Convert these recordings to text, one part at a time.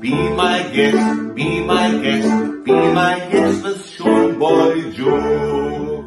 Be my guest, be my guest, be my guest with Sean Boy Joe.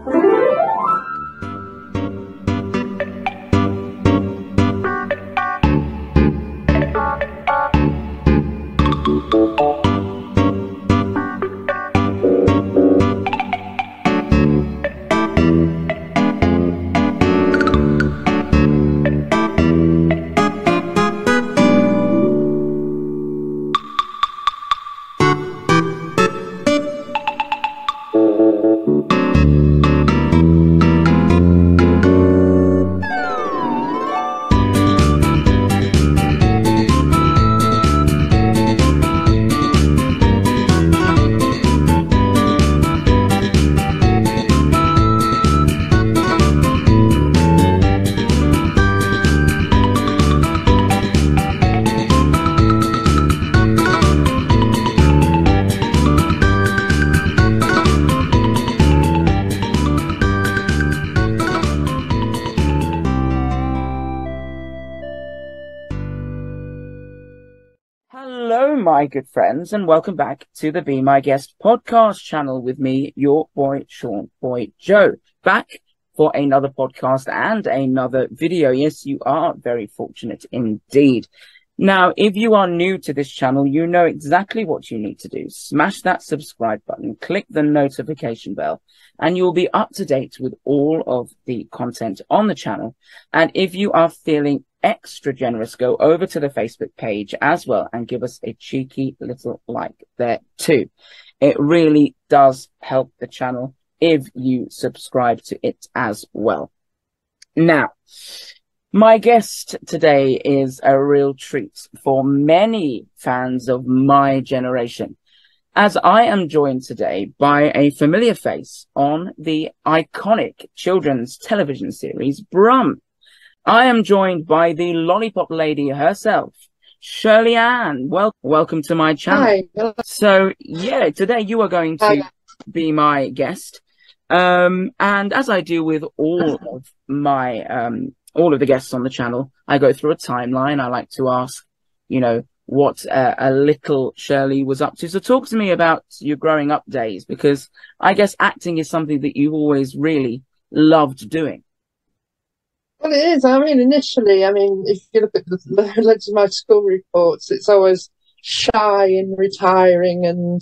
My good friends, and welcome back to the Be My Guest podcast channel with me, your boy Sean Boy Joe, back for another podcast and another video. Yes, you are very fortunate indeed. Now, if you are new to this channel, you know exactly what you need to do. Smash that subscribe button, click the notification bell, and you'll be up to date with all of the content on the channel. And if you are feeling extra generous, go over to the Facebook page as well and give us a cheeky little like there too. It really does help the channel if you subscribe to it as well. Now, my guest today is a real treat for many fans of my generation, as I am joined today by a familiar face on the iconic children's television series Brum. I am joined by the Lollypop Lady herself, Shirley Anne. Welcome to my channel. Hi. So, yeah, today you are going to be my guest. And as I do with all of my, all of the guests on the channel, I go through a timeline. I like to ask, you know, what a little Shirley was up to. So talk to me about your growing up days, because I guess acting is something that you've always really loved doing. Well, it is. I mean, initially, if you look at the my school reports, it's always shy and retiring and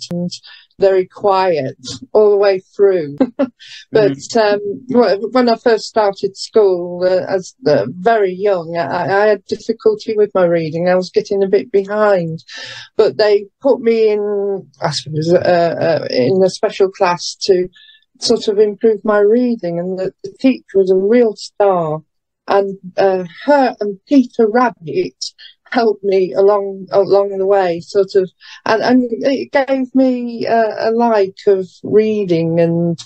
very quiet all the way through. But when I first started school, as very young, I had difficulty with my reading. I was getting a bit behind, but they put me in, I suppose, in a special class to sort of improve my reading, and the teacher was a real star. And her and Peter Rabbit helped me along the way, sort of, and it gave me a like of reading and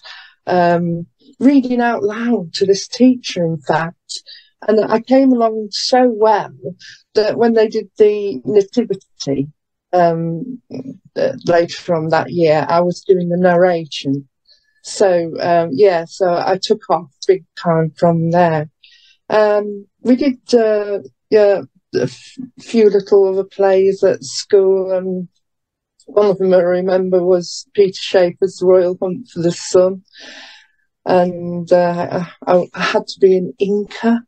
reading out loud to this teacher, in fact. And I came along so well that when they did the nativity later on that year, I was doing the narration. So yeah, so I took off big time from there. We did a few little other plays at school, and one of them I remember was Peter Shaffer's Royal Hunt for the Sun, and I had to be an Inca,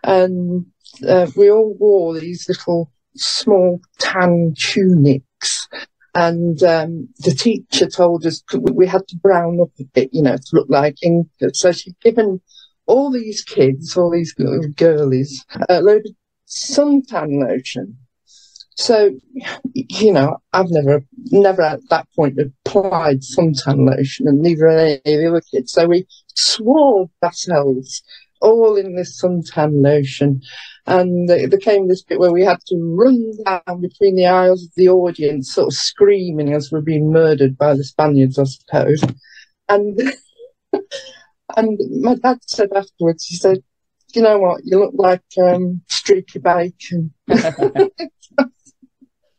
and we all wore these little small tan tunics, and the teacher told us we had to brown up a bit, you know, to look like Inca. So she'd given all these kids, all these girlies, a load of suntan lotion. So, you know, I've never at that point applied suntan lotion, and neither any of the other kids. So we swabbed ourselves all in this suntan lotion, and there came this bit where we had to run down between the aisles of the audience, sort of screaming as we're being murdered by the Spaniards, I suppose. And and my dad said afterwards, he said, "You know what, you look like streaky bacon." The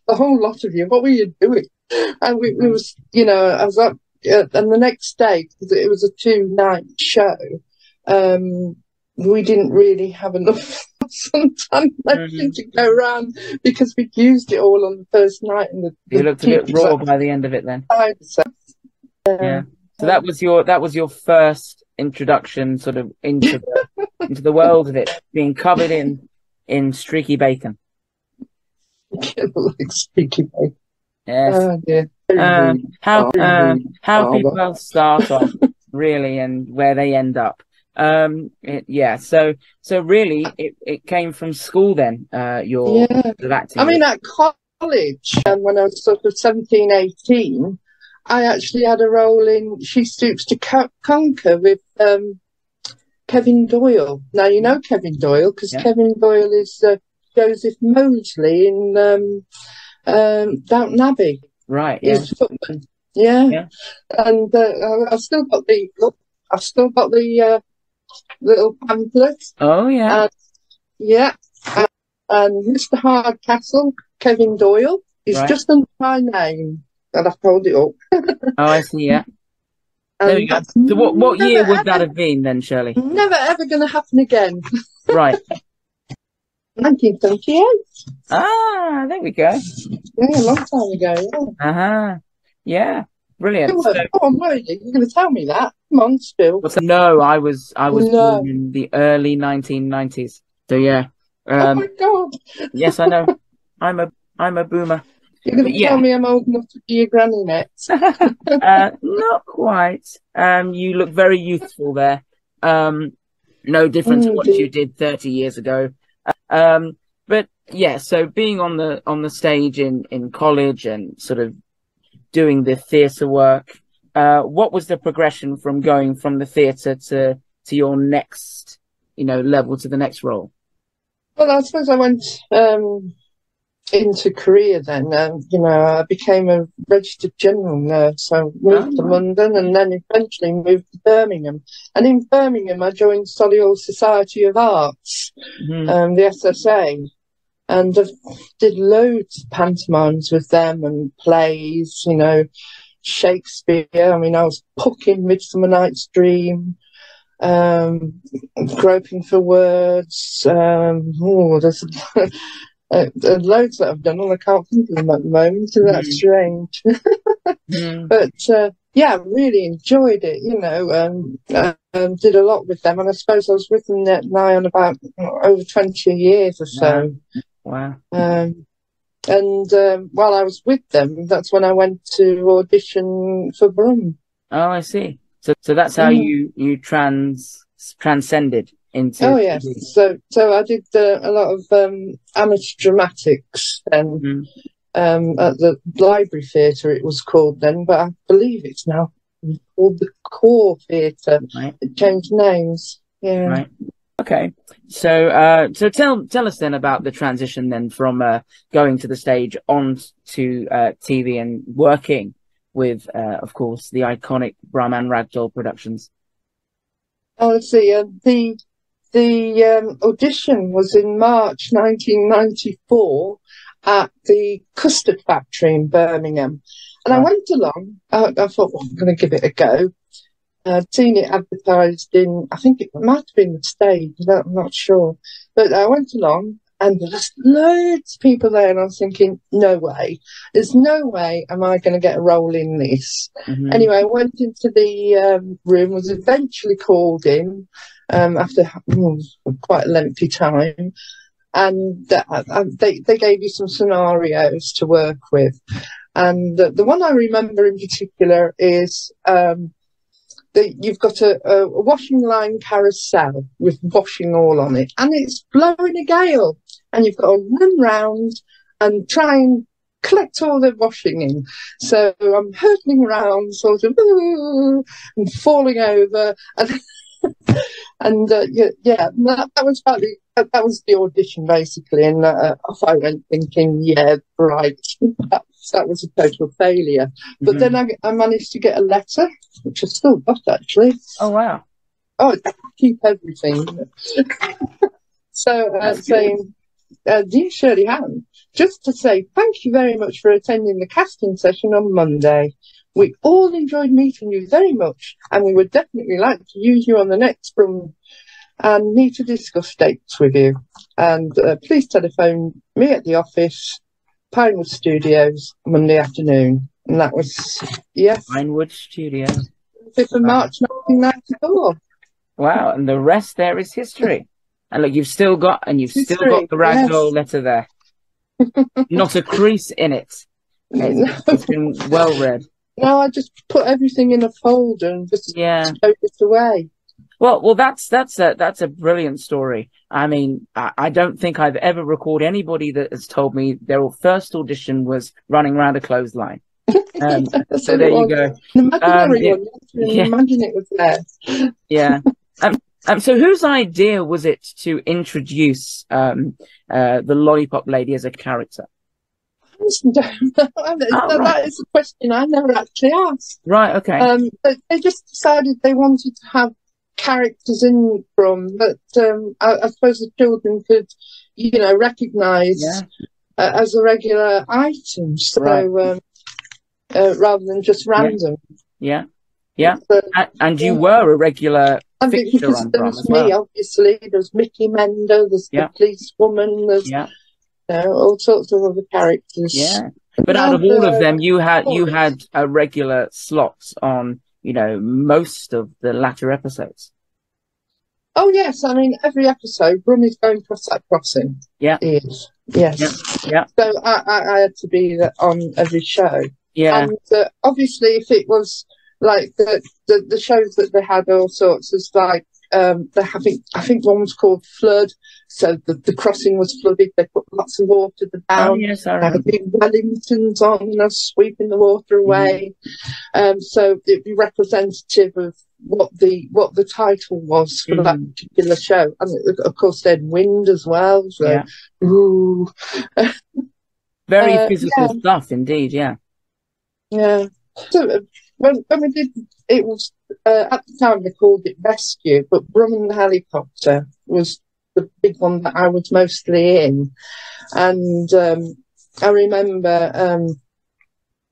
whole lot of you, what were you doing? And we was, you know, I was up, and the next day, because it was a 2-night show, we didn't really have enough suntan lotion to go around because we'd used it all on the first night. And you looked a bit raw by the end of it then. Yeah. So that was your first introduction sort of into the world of it, being covered in streaky bacon. Like streaky bacon. Yes. Oh, dear. How people start off really and where they end up. So really it came from school then, your sort of acting. I mean, at college, when I was sort of 17, 18, I actually had a role in She Stoops to Conquer with Kevin Doyle. Now, you know Kevin Doyle because Kevin Doyle is Joseph Mosley in Downton Abbey. Right, he's footman. Yeah. And I've still got the little pamphlet. Oh yeah. And Mr. Hardcastle, Kevin Doyle, is just under my name, and I've pulled it up. Oh, I see. Yeah. There we go. So what year would that have been then, Shirley? Never ever going to happen again. Right. 1978. Ah, there we go. Yeah, a long time ago. Yeah. Yeah. Brilliant. I'm ready. You're going to tell me that? Come on, still. No, I was born in the early 1990s. So yeah. Oh my God. Yes, I know. I'm a boomer. You're going to tell me I'm old enough to be your granny next? Not quite. You look very youthful there. No different to what you did 30 years ago. But yeah, so being on the stage in college and sort of doing the theatre work, what was the progression from going from the theatre to your next, level, to the next role? Well, I suppose I went into career then. I became a registered general nurse. So I moved to London and then eventually moved to Birmingham. And in Birmingham, I joined Solihull Society of Arts, the SSA. And I did loads of pantomimes with them and plays, Shakespeare. I mean, I was Puck in Midsummer Night's Dream, Groping for Words. There's loads that I've done, and I can't think of them at the moment, so that's strange. But I really enjoyed it, did a lot with them, and I suppose I was with them now on about over 20 years or so. Wow. While I was with them, that's when I went to audition for Brum. Oh, I see. So that's how you transcended into. Oh yes. So I did a lot of amateur dramatics then at the Library Theatre. It was called then, but I believe it's now called the Core Theatre. Right. It changed names. Yeah. Right. Okay. So tell us then about the transition then from going to the stage on to TV and working with, of course, the iconic Brum and Ragdoll productions. Oh, let's see. The audition was in March 1994 at the Custard Factory in Birmingham. And I went along. I thought, well, I'm going to give it a go. I'd seen it advertised in, I think it might have been the stage, I'm not sure. But I went along and there was loads of people there and I was thinking, no way. There's no way am I going to get a role in this. Anyway, I went into the room, was eventually called in after quite a lengthy time. And they gave you some scenarios to work with. And the one I remember in particular is you've got a washing line carousel with washing all on it, and it's blowing a gale, and you've got to run round and try and collect all the washing in. So I'm hurtling around, sort of, and falling over, and that was that was the audition basically, and off I went thinking, yeah, right. That was a total failure. But then I managed to get a letter, which I still got actually. Oh, wow. Oh, I keep everything. So saying, dear Shirley Anne, just to say thank you very much for attending the casting session on Monday. We all enjoyed meeting you very much, and we would definitely like to use you on the next Brum and need to discuss dates with you. And please telephone me at the office, Pinewood Studios, Monday afternoon. And that was, yes, Pinewood Studio. 5th of March 1994. Wow, and the rest there is history. And look, you've still got the Ragdoll letter there. Not a crease in it. It's been well read. No, I just put everything in a folder and just stowed it away. Well, that's a brilliant story. I mean, I don't think I've ever recalled anybody that has told me their first audition was running around a clothesline. So there you go. Imagine it was there. Yeah. So whose idea was it to introduce the Lollipop Lady as a character? I don't know. That is a question I never actually asked. Right, okay. They just decided they wanted to have characters in Brum that I suppose the children could, recognise as a regular item. So rather than just random. Yeah. And you were a regular fixture on Brum as well. Me, obviously. There's Mickey Mendo, there's the policewoman, there's all sorts of other characters. Yeah. But out of all of them, you had a regular slot on, most of the latter episodes. Oh yes, I mean every episode, Brum is going across that crossing. Yeah. He is. Yes. Yeah. So I had to be on every show. Yeah. And obviously, if it was like the shows that they had all sorts, it's like I think one was called Flood, so the crossing was flooded. They put lots of water down. Oh yes, I remember. Big Wellingtons on, sweeping the water away. So it'd be representative of what the title was for that particular show, and of course they had wind as well. So, ooh, very physical stuff indeed. Yeah. Yeah. So when we did, it was at the time they called it Rescue, but Brum and the Helicopter was the big one that I was mostly in, and I remember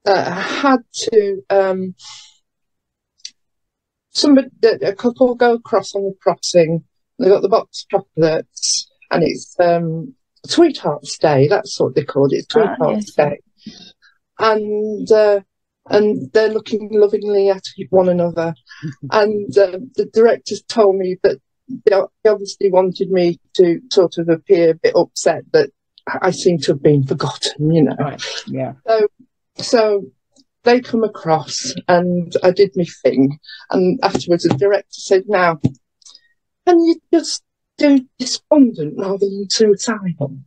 I had to a couple go across on the crossing. They got the box chocolates, and it's Sweethearts Day. That's what they called it, Sweethearts Day. And they're looking lovingly at one another. And the directors told me that they obviously wanted me to sort of appear a bit upset that I seem to have been forgotten, Right. Yeah. So they come across and I did my thing. And afterwards the director said, "Now, can you just do despondent rather than suicidal?"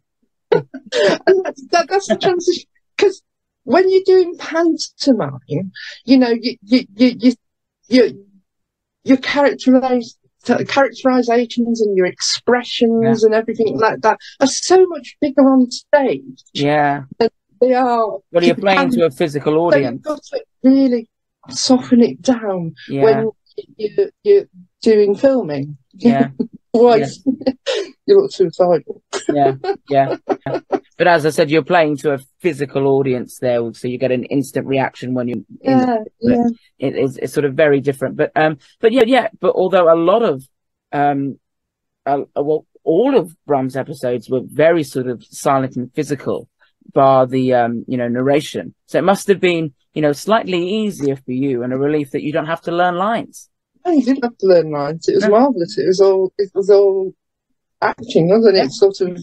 And that's the transition. Because when you're doing pantomime, your characterizations and your expressions and everything like that are so much bigger on stage. Yeah. Than they are. Well, you're playing to a physical audience. So you've got to really soften it down when you're doing filming. Yeah. Otherwise, you look suicidal. Yeah. But as I said, you're playing to a physical audience there, so you get an instant reaction when you're in it's sort of very different. But although a lot of all of Brum's episodes were very sort of silent and physical, bar the narration. So it must have been slightly easier for you and a relief that you don't have to learn lines. No, you didn't have to learn lines. It was marvellous. It was all acting, wasn't it? Sort of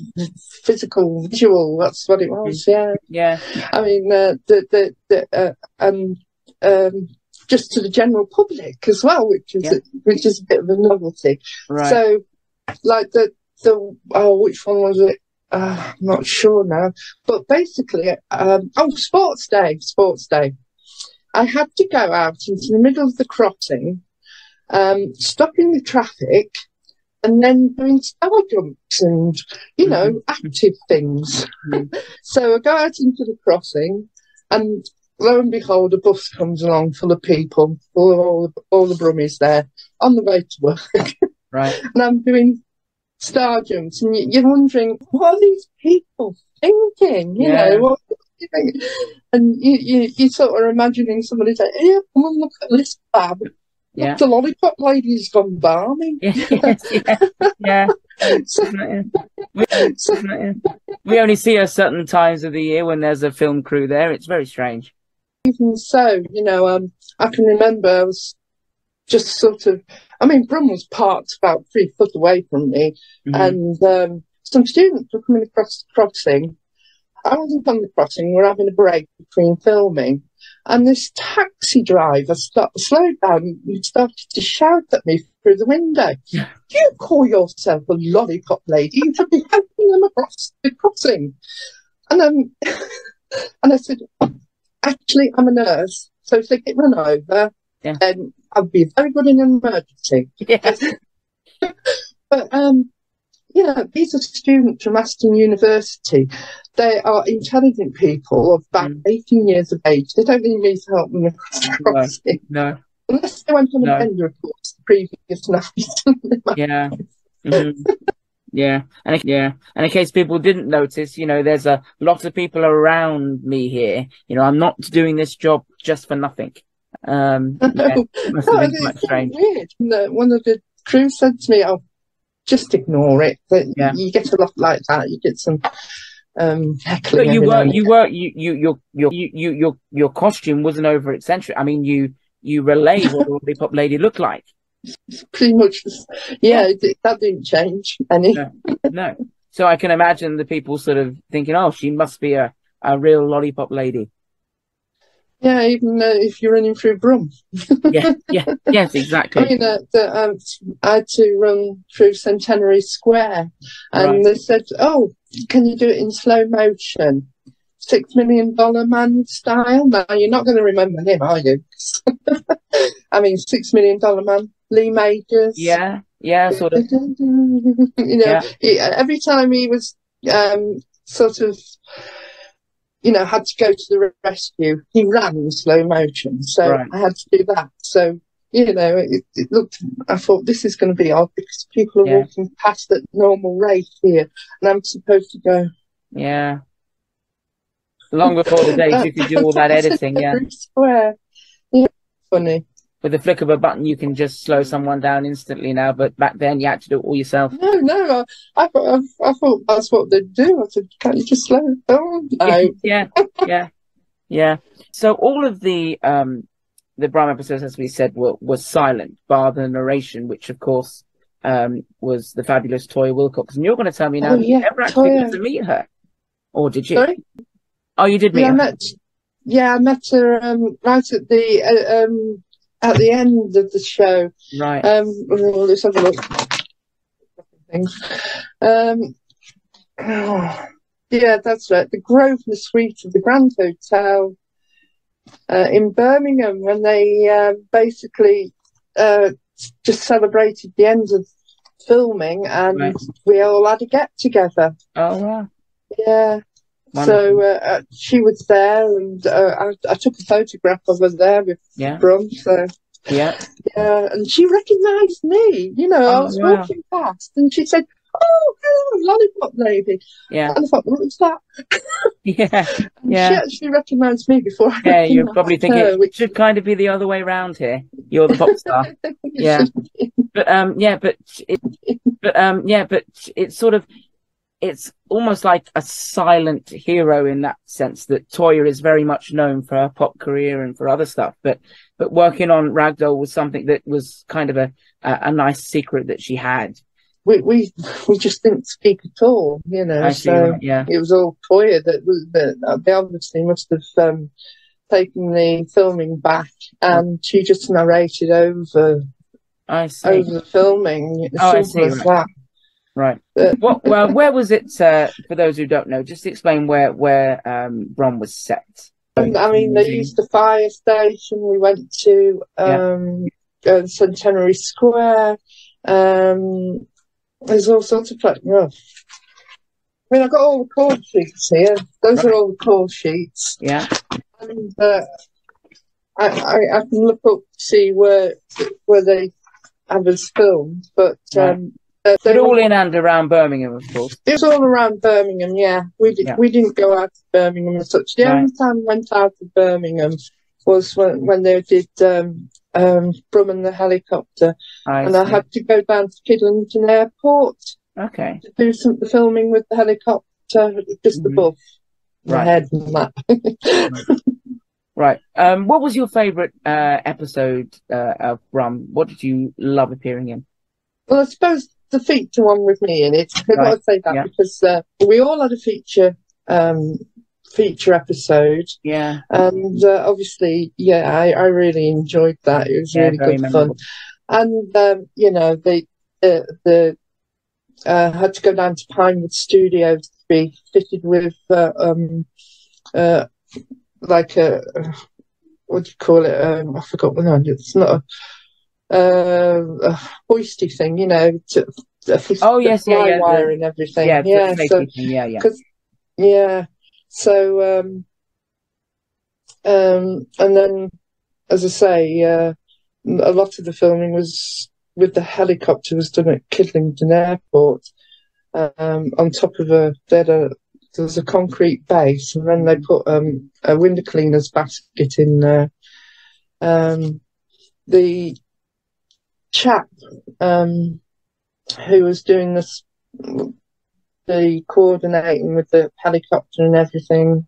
physical, visual. That's what it was. Yeah. I mean, just to the general public as well, which is a bit of a novelty. Right. So, like which one was it? I'm not sure now. But basically, Sports Day. I had to go out into the middle of the crossing, stopping the traffic, and then doing star jumps and, active things. So I go out into the crossing, and lo and behold, a bus comes along full of people, all the Brummies there, on the way to work. Right. And I'm doing star jumps, and you're wondering, what are these people thinking? You know, what are you thinking? And you sort of imagining somebody saying, "Yeah, come on, look at this fab." Yeah. The Lollipop Lady's gone barming. Yes, yeah. So, so, We only see her certain times of the year when there's a film crew there. It's very strange. even so, I can remember I was just sort of, I mean, Brum was parked about 3 foot away from me, and some students were coming across the crossing. I wasn't on the crossing, we're having a break between filming, and this taxi driver slowed down and started to shout at me through the window. Do you call yourself a lollipop lady? You should be helping them across the crossing. And I said, actually, I'm a nurse, so if they get run over, then I'd be very good in an emergency. Yeah. But these are students from Aston University. They are intelligent people of about 18 years of age. They don't need me to help them across the crossing. No. Unless they went on a bender reports the previous night. Yeah. Yeah. And in case people didn't notice, there's a lot of people around me here. I'm not doing this job just for nothing. It must have been quite strange. Weird. One of the crew said to me, "Oh, just ignore it." But you get a lot like that. You get some heckling. But your costume wasn't over eccentric. I mean, you relayed what the Lollipop Lady looked like. Pretty much, that didn't change any. No. So I can imagine the people sort of thinking, "Oh, she must be a real Lollipop Lady." Yeah, even if you're running through Brum. Yes, exactly. I mean, I had to run through Centenary Square, and they said, "Oh, can you do it in slow motion? $6 Million Man style?" Now, you're not going to remember him, are you? I mean, $6 Million Man, Lee Majors. Yeah, sort of. Every time he was sort of, had to go to the rescue, he ran in slow motion. So I had to do that. So, it looked, I thought, this is going to be odd because people are walking past at normal rate here, and I'm supposed to go. Yeah. Long before the days you could do all that editing, Square. Yeah, funny. With the flick of a button, you can just slow someone down instantly now, but back then you had to do it all yourself. No, I thought that's what they'd do. I said, can't you just slow it down? Yeah. So all of the Brum episodes, as we said, were silent, bar the narration, which of course was the fabulous Toy Wilcox. And you're going to tell me now that you never actually got to meet her, or did you? Sorry? Oh, you did meet her. I met her right at the end of the show. Right. Let's have a look. Things. Yeah, that's right. The Grosvenor Suite of the Grand Hotel in Birmingham, when they basically just celebrated the end of filming, and we all had a get together. Oh wow! Yeah. Wonderful. So she was there, and I took a photograph of her there with Brum. So and she recognised me. I was walking past, and she said, "Oh, hello, Lollipop Lady." Yeah. And I thought, what was that? She actually recognised me before. You're probably thinking it should kind of be the other way around here. You're the pop star. But it's sort of. It's almost like a silent hero in that sense, that Toya is very much known for her pop career and for other stuff. But working on Ragdoll was something that was kind of a nice secret that she had. We just didn't speak at all, It was all Toya that they obviously must have taken the filming back, and she just narrated over the filming. Simple as that. Right. Where was it? For those who don't know, just explain where Brum was set. I mean, they used the fire station. We went to Centenary Square. There's all sorts of I mean, I've got all the call sheets here. Those are all the call sheets. Yeah. And I can look up to see where they have us filmed, but. But all in and around Birmingham, of course. It was all around Birmingham, yeah. We didn't go out to Birmingham as such. The only time we went out to Birmingham was when they did Brum and the helicopter, and I had to go down to Kidlington Airport to do some the filming with the helicopter just above my head and that. Right. What was your favourite episode of Brum? What did you love appearing in? Well, I suppose the feature one with me in it. I've got to say that because we all had a feature episode. Yeah. And obviously, I really enjoyed that. It was really good fun. And you know, they had to go down to Pinewood Studios to be fitted with like a what do you call it? I forgot what name. It's not a hoisty thing, you know. Fly wire and everything. And then, as I say, a lot of the filming was with the helicopter was done at Kidlington Airport. On top of there was a concrete base, and then they put a window cleaner's basket in there. The chap who was doing the coordinating with the helicopter and everything,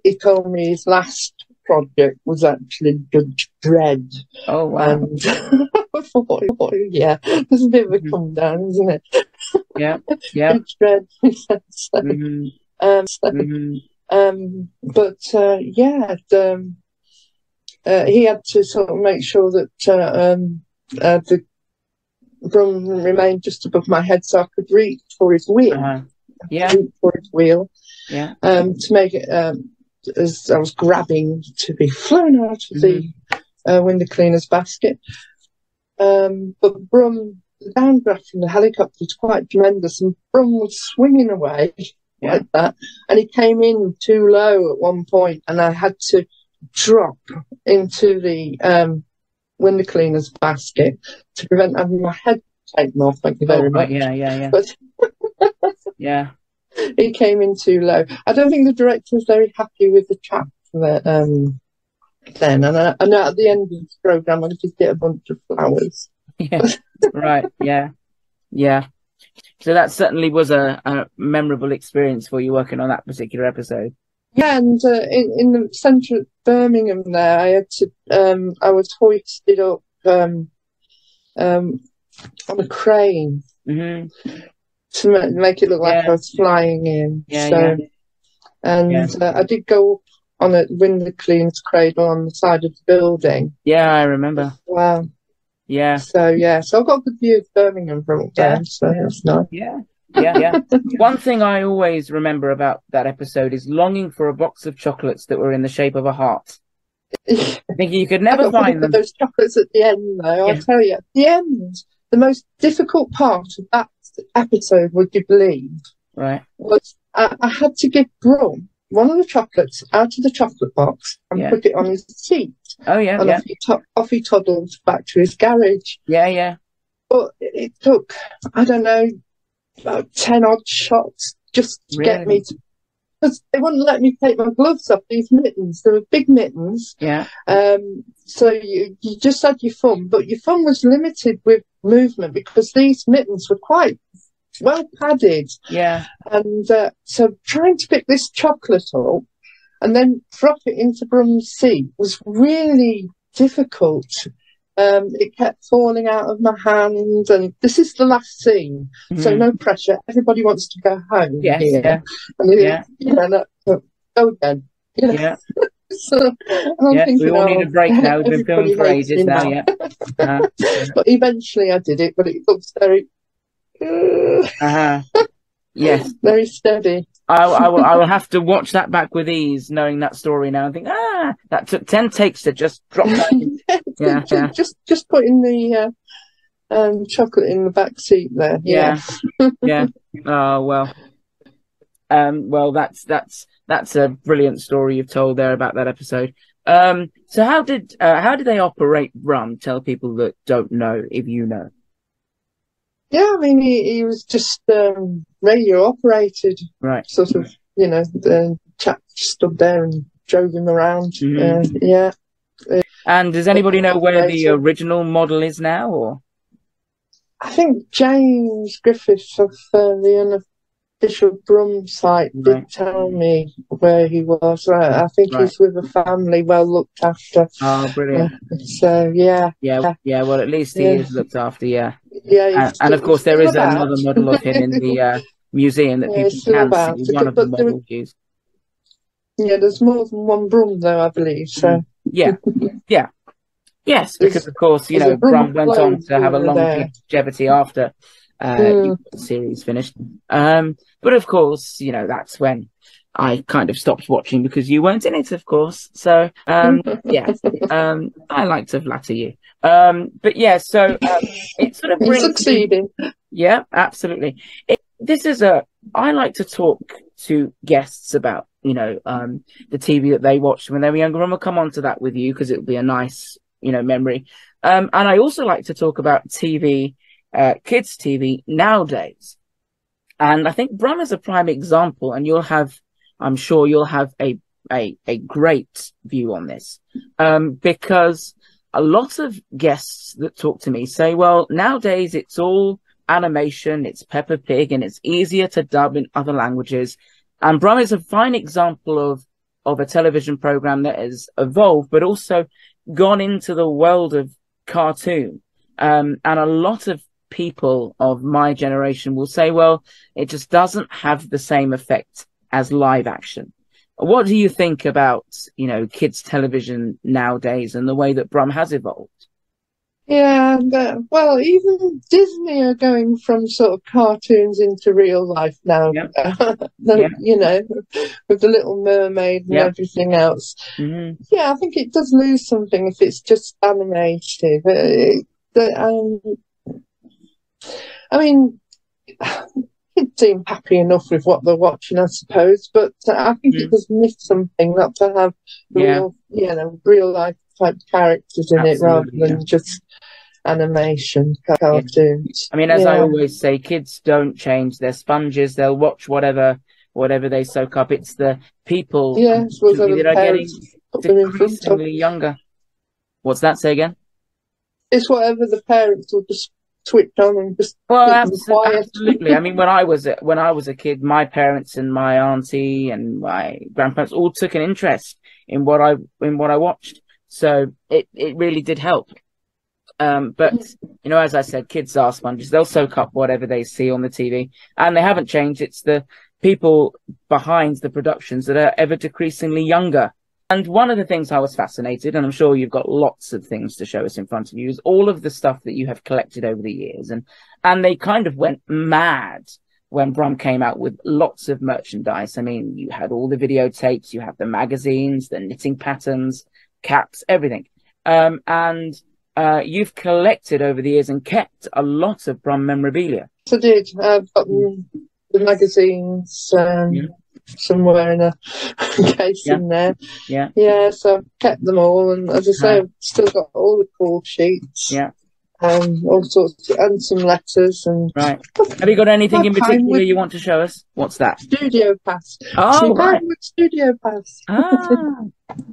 he told me his last project was actually Judge Dredd. Oh, wow. And I thought, yeah, there's a bit of a come down, isn't it? Yeah. Judge Dredd. He had to sort of make sure that the Brum remained just above my head so I could reach for his wheel. To make it as I was grabbing to be flown out of the window cleaner's basket. But Brum, the downdraft from the helicopter was quite tremendous, and Brum was swinging away like that, and he came in too low at one point, and I had to drop into the window cleaner's basket to prevent having my head taken off. Thank you very much. But he came in too low. I don't think the director was very happy with the chap then. And I know at the end of the programme I did get a bunch of flowers. So that certainly was a memorable experience for you working on that particular episode. Yeah, and in the centre of Birmingham there, I had to I was hoisted up on a crane to make it look like I was flying in. I did go up on a window cleaner's cradle on the side of the building. Yeah, I remember. Wow. Yeah. So I got a good view of Birmingham from up there. So that's nice. One thing I always remember about that episode is longing for a box of chocolates that were in the shape of a heart. I think you could never find them. Those chocolates at the end, though, I'll tell you, at the end, the most difficult part of that episode, would you believe, was I had to give Brum one of the chocolates out of the chocolate box and put it on his seat. And off he toddled back to his garage. But it took, I don't know, about 10 odd shots just to get me to, because they wouldn't let me take my gloves off these mittens. They were big mittens. So you just had your thumb, but your thumb was limited with movement because these mittens were quite well padded. And so trying to pick this chocolate up and then drop it into Brum's seat was really difficult. It kept falling out of my hand, and this is the last scene, so no pressure. Everybody wants to go home. Go again. So I'm thinking, we all need a break now. We've been filming for ages now. But eventually I did it, but it looks very very steady. I will have to watch that back with ease, knowing that story now, and think, that took 10 takes to just drop that. Just putting the chocolate in the back seat there. Oh well. Well, that's a brilliant story you've told there about that episode. So how did they operate Brum? Tell people that don't know, if you know. I mean, he was just radio operated, sort of, the chap stood there and drove him around. And does anybody know where the later. original model is now, or? I think James Griffiths of the unofficial Brum site Right. did tell me where he was. I think Right. he's with a family well looked after. Oh, brilliant. So yeah. Yeah. Well, at least he is looked after. Yeah. Yeah, And of he's course, there still is about. another model of him in the museum that Yeah, people he's still can see. about. One of the But models used. yeah, there's more than one Brum though, I believe. So Yeah. Yeah. Yes, because of course, there's a Brum Brum went on clone to have a long there. longevity after the series finished. But of course, that's when I kind of stopped watching because you weren't in it, of course. So yeah, I like to flatter you. But yeah, so it sort of You're brings succeeding. Yeah, absolutely. I like to talk to guests about, the TV that they watched when they were younger, and we'll come on to that with you because it'll be a nice, memory. And I also like to talk about TV, kids' TV nowadays. And I think Brum is a prime example, and I'm sure you'll have a great view on this, because a lot of guests that talk to me say, well, nowadays it's all animation, it's Peppa Pig, and it's easier to dub in other languages. And Brum is a fine example of a television program that has evolved, but also gone into the world of cartoon. And a lot of people of my generation will say, well, it just doesn't have the same effect as live action. What do you think about, kids' television nowadays and the way that Brum has evolved? Yeah, well, even Disney are going from sort of cartoons into real life now. Yep. With the Little Mermaid and everything else. Mm-hmm. Yeah, I think it does lose something if it's just animated. I mean, kids seem happy enough with what they're watching, I suppose, but I think it does miss something not to have real life type characters in it rather than just animation cartoons. I mean, as I always say, kids don't change. They're sponges. They'll watch whatever they soak up. It's the people that are getting decreasingly younger. What's that? Say again? It's whatever the parents will just switch on and just absolutely. I mean, when I was a kid, my parents and my auntie and my grandparents all took an interest in what I watched. So it really did help. But as I said, kids are sponges. They'll soak up whatever they see on the TV, and they haven't changed. It's the people behind the productions that are ever decreasingly younger. And one of the things I was fascinated, and I'm sure you've got lots of things to show us in front of you, is all of the stuff that you have collected over the years. And they kind of went mad when Brum came out with lots of merchandise. I mean, you had all the videotapes, you have the magazines, the knitting patterns, caps, everything. And you've collected over the years and kept a lot of Brum memorabilia. I did. I've got the magazines somewhere in a case in there. Yeah, so I've kept them all, and as I say, I've still got all the call sheets. Yeah. All sorts, and some letters. And right. Have you got anything in particular you want to show us? What's that? Studio Pass. Oh, right. Studio Pass.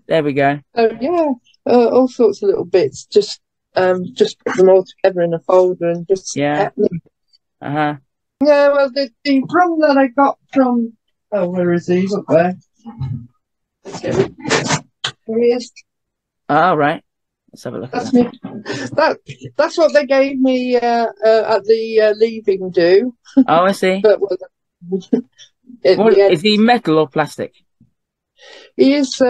There we go. So yeah, all sorts of little bits. Just put them all together in a folder and just kept them. Yeah, well, the Brum that I got from where is he? He's up there. Here he is. Oh, right. Let's have a look. That's me. That's what they gave me at the leaving do. Oh, I see. But is he metal or plastic? He is.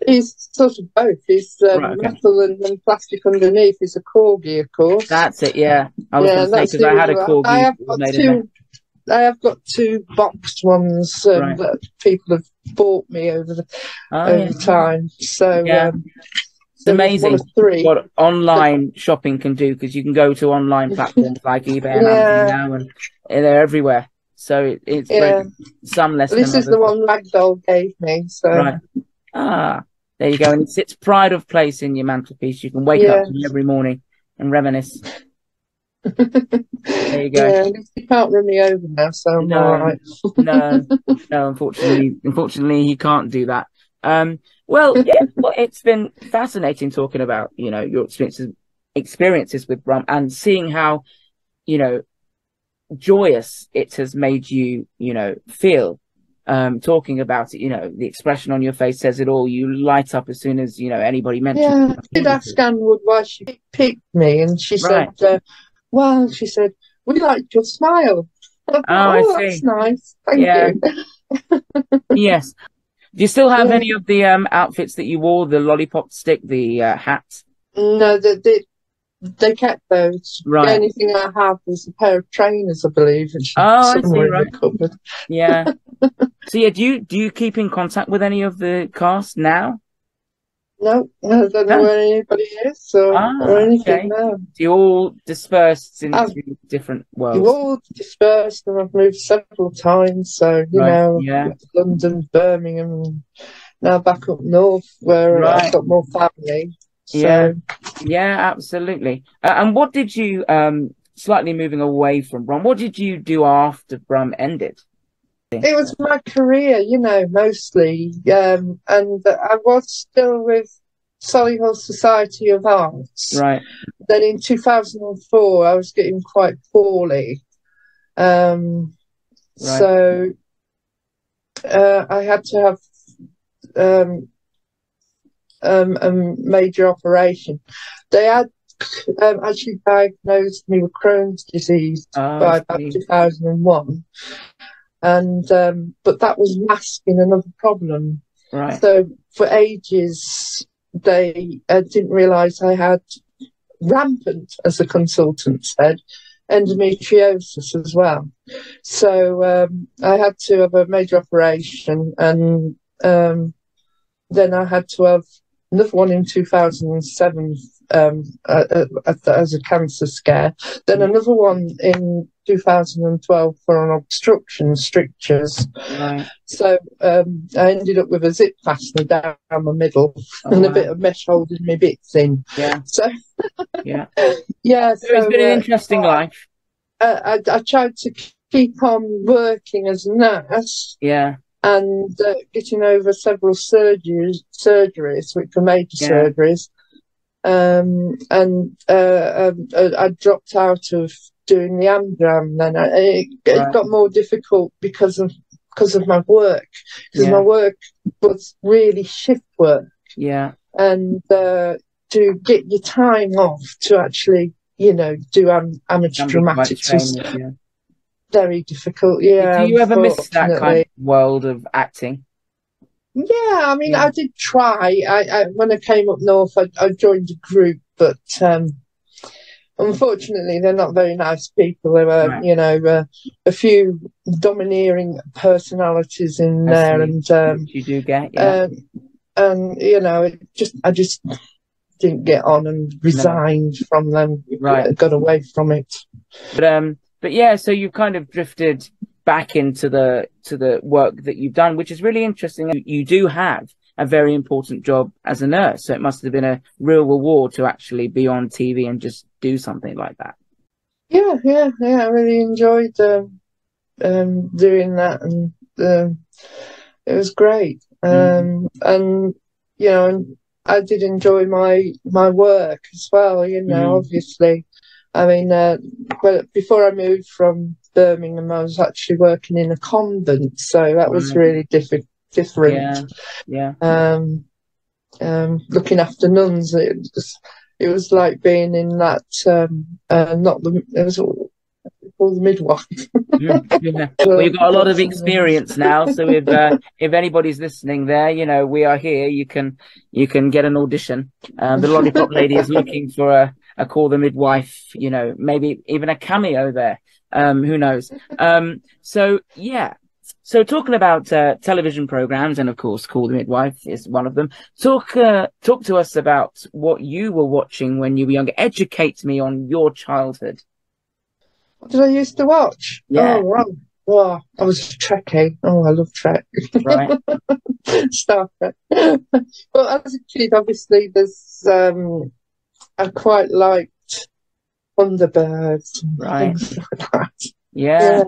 He's sort of both. He's metal and plastic underneath. He's a corgi, of course. That's it. Yeah, I was going to say because I had a corgi. I have got two boxed ones that people have bought me over time. So it's amazing what online shopping can do, because you can go to online platforms like eBay and Amazon now, and they're everywhere. So it's some less. This is the one Ragdoll gave me. So there you go, and it sits pride of place in your mantelpiece. You can wake up every morning and reminisce. There you go. Yeah, you can't run me over now, so I'm all right. no, unfortunately he can't do that. Well, yeah, well, it's been fascinating talking about, your experiences with Brum and seeing how, joyous it has made you, feel. Talking about it, the expression on your face says it all. You light up as soon as, anybody mentions Yeah, I did it. ask Anwood why she picked me, and she Right. said, well, she said, we liked your smile. I thought, I that's see. nice. Thank Yeah. you. Yes. Do you still have Yeah. any of the outfits that you wore? The lollipop stick, the hat? No, they kept those. The Right. only thing I have is a pair of trainers, I believe, Oh, I see. somewhere in Right. the cupboard. Yeah. So yeah, do you keep in contact with any of the cast now? No, I don't know No. where anybody is or anything. Okay. No, So you all dispersed I've into different you worlds. all dispersed, and I've moved several times. So Right. Yeah. London, Birmingham, and now back up north where I've Right. got more family. Yeah. So Yeah. Absolutely. And what did you slightly moving away from Brum? What did you do after Brum ended? it was my career, mostly, and I was still with Solihull Society of Arts. Right. Then in 2004, I was getting quite poorly. So I had to have a major operation. They had actually diagnosed me with Crohn's disease by about 2001. And but that was masking another problem. Right. So for ages, they didn't realise I had rampant, as the consultant said, endometriosis as well. So I had to have a major operation, and then I had to have another one in 2007 as a cancer scare. Then another one in 2012 for an obstruction, strictures. Right. So I ended up with a zip fastener down the middle and a bit of mesh holding my bits in. Yeah. So yeah. Yeah. So it's been an interesting life. I tried to keep on working as a nurse. Yeah. And getting over several surgeries, which were major surgeries. And I dropped out of doing the Amgram. Then it got more difficult because of my work. Because my work was really shift work. Yeah. And to get your time off to actually, do amateur dramatics was very difficult. Yeah. Do you ever miss that kind of world of acting? Yeah, I mean, I did try. I when I came up north, I joined a group, but unfortunately, they're not very nice people. There were, a few domineering personalities in there, and you do get, and I just didn't get on and resigned from them. Got away from it. But yeah, so you kind of drifted back into the work that you've done, which is really interesting. You do have a very important job as a nurse, so it must have been a real reward to actually be on TV and just do something like that. Yeah. I really enjoyed doing that, and it was great. And I did enjoy my work as well. Obviously. I mean, before I moved from Birmingham, I was actually working in a convent, so that was really different. Yeah. Looking after nuns, it was like being in that. It was called the Midwife. Well, you've got a lot of experience now, so if anybody's listening there, we are here. You can get an audition. The Lollipop Lady is looking for a Call the Midwife, maybe even a cameo there. Who knows? So talking about television programs, and of course, Call the Midwife is one of them. Talk to us about what you were watching when you were younger. Educate me on your childhood. What did I used to watch? Yeah. Oh, right. Oh, I was a Trekkie. Oh, I love Trek. Right. Star Trek. Well, as a kid, obviously, I quite liked Thunderbirds and things like that. Yeah.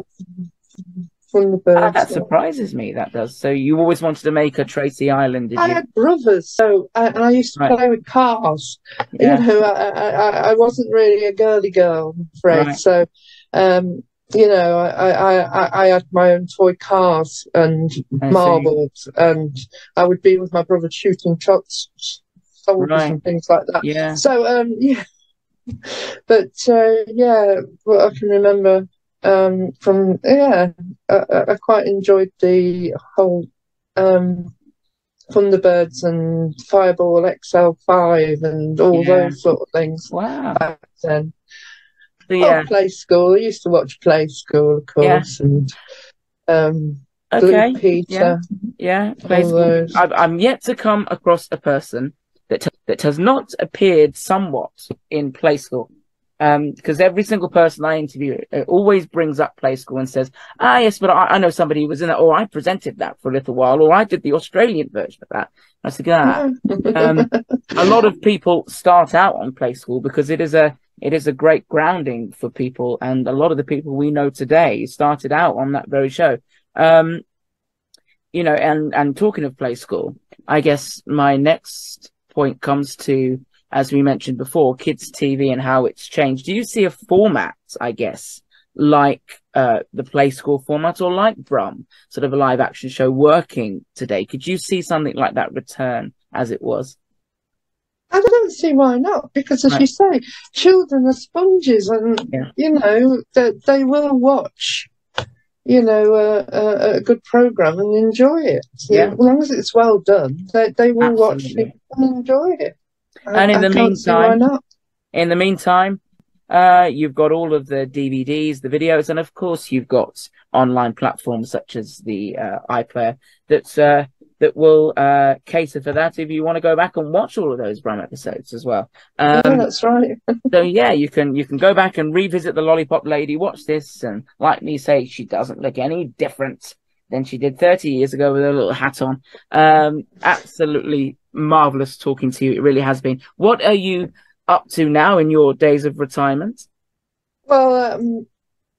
Thunderbirds. That surprises me. That does. So you always wanted to make a Tracy Island, did you? I had brothers, so and I used to play with cars. Yeah. You know, I wasn't really a girly girl, I'm afraid. Right. So, you know, I had my own toy cars and marbles, and I would be with my brother shooting shots, soldiers and things like that. Yeah. So, yeah. But yeah, what I can remember from I quite enjoyed the whole Thunderbirds and Fireball XL5 and all those sort of things. Wow. Back then. So, yeah. Play School. I used to watch Play School, of course, and Blue Peter. Yeah. Play School. I'm yet to come across a person that has not appeared somewhat in Play School. Because every single person I interview always brings up Play School and says, yes, but I know somebody who was in that, or I presented that for a little while, or I did the Australian version of that. I said, a lot of people start out on Play School because it is a great grounding for people, and a lot of the people we know today started out on that very show. You know, and talking of Play School, I guess my next point comes to, as we mentioned before, kids' TV and how it's changed. Do you see a format, I guess, like the Play School format, or like Brum, sort of a live action show working today? Could you see something like that return as it was? I don't see why not, because as you say, children are sponges, and you know that they will watch, you know, a good program and enjoy it. As long as it's well done, they will watch it and enjoy it. And in the meantime, you've got all of the DVDs, the videos, and of course you've got online platforms such as the iPlayer that will cater for that if you want to go back and watch all of those Brum episodes as well. Yeah, that's right. So yeah, you can go back and revisit the Lollypop Lady, watch this, and like me say, she doesn't look any different than she did 30 years ago with her little hat on. Absolutely marvelous talking to you. It really has been. What are you up to now in your days of retirement? Well,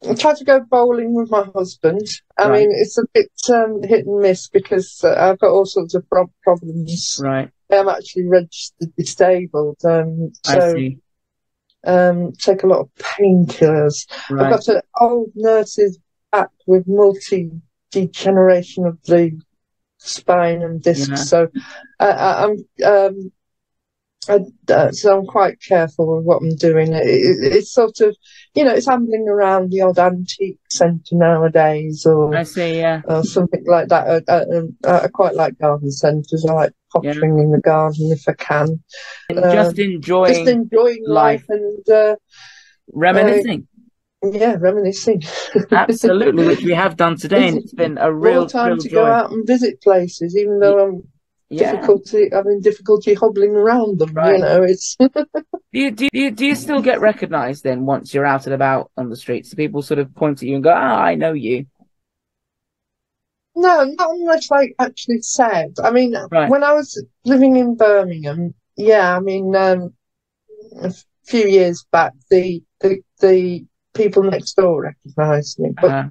I try to go bowling with my husband. I mean, it's a bit hit and miss because I've got all sorts of problems. Right. I'm actually registered disabled. So I see. Take a lot of painkillers. Right. I've got an old nurse's back with multi-degeneration of the spine and discs. So so I'm quite careful with what I'm doing. It's sort of, you know, it's ambling around the odd antique centre nowadays, or I see, or something like that. I quite like garden centres. I like pottering in the garden if I can. Just enjoying life and reminiscing. Reminiscing. Absolutely, which we have done today, and it's been a real time to joy. go out and visit places, even though I'm having difficulty hobbling around them. You know, it's. Do you still get recognised then once you're out and about on the streets? Do people sort of point at you and go, I know you? No, not unless I actually said. I mean, when I was living in Birmingham, I mean, a few years back, the people next door recognised me, but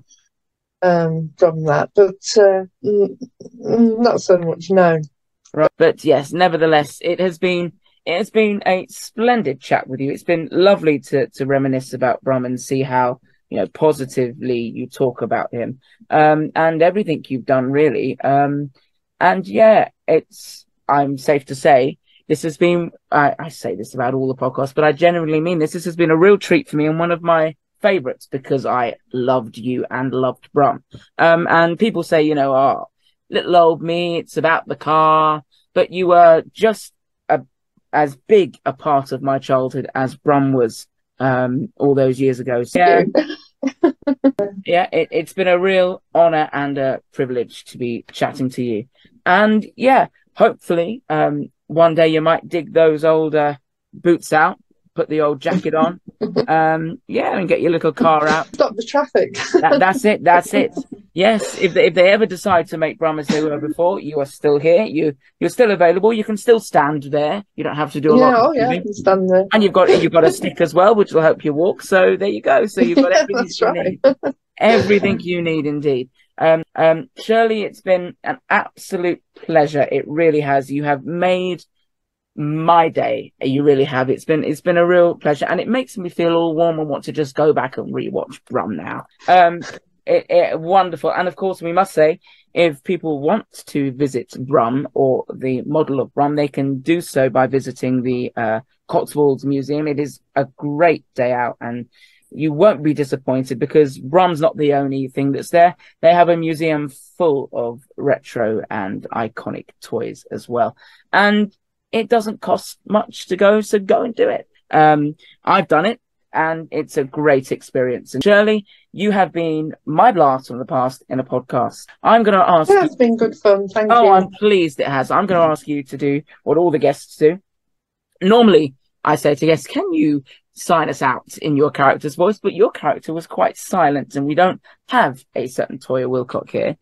from that, but not so much, no. Right, but yes, nevertheless, it has been a splendid chat with you. It's been lovely to reminisce about Brum and see how, you know, positively you talk about him, and everything you've done, really. And yeah, I'm safe to say this has been, I say this about all the podcasts, but I genuinely mean this. This has been a real treat for me and one of my favorites because I loved you and loved Brum. And people say, you know, little old me, it's about the car, but you were just as big a part of my childhood as Brum was all those years ago. So yeah, it's been a real honor and a privilege to be chatting to you. And yeah, hopefully one day you might dig those old boots out, put the old jacket on, and get your little car out. Stop the traffic. That's it. Yes, if they ever decide to make Brum as they were before, you are still here. You're still available. You can still stand there. You don't have to do a lot. I can stand there. And you've got a stick as well, which will help you walk. So there you go. So you've got everything you need. Everything you need, indeed. Shirley, it's been an absolute pleasure. It really has. You have made my day. You really have. It's been a real pleasure, and it makes me feel all warm and want to just go back and rewatch Brum now. Wonderful. And of course, we must say, if people want to visit Brum or the model of Brum, they can do so by visiting the Cotswolds Museum. It is a great day out, and you won't be disappointed, because Brum's not the only thing that's there. They have a museum full of retro and iconic toys as well. And it doesn't cost much to go, so go and do it. I've done it, and it's a great experience. And Shirley, you have been my blast from the past in a podcast. I'm going to ask... That's been good fun, thank you. Oh, I'm pleased it has. I'm going to ask you to do what all the guests do. Normally, I say to guests, can you sign us out in your character's voice? But your character was quite silent, and we don't have a certain Toy Wilcox here.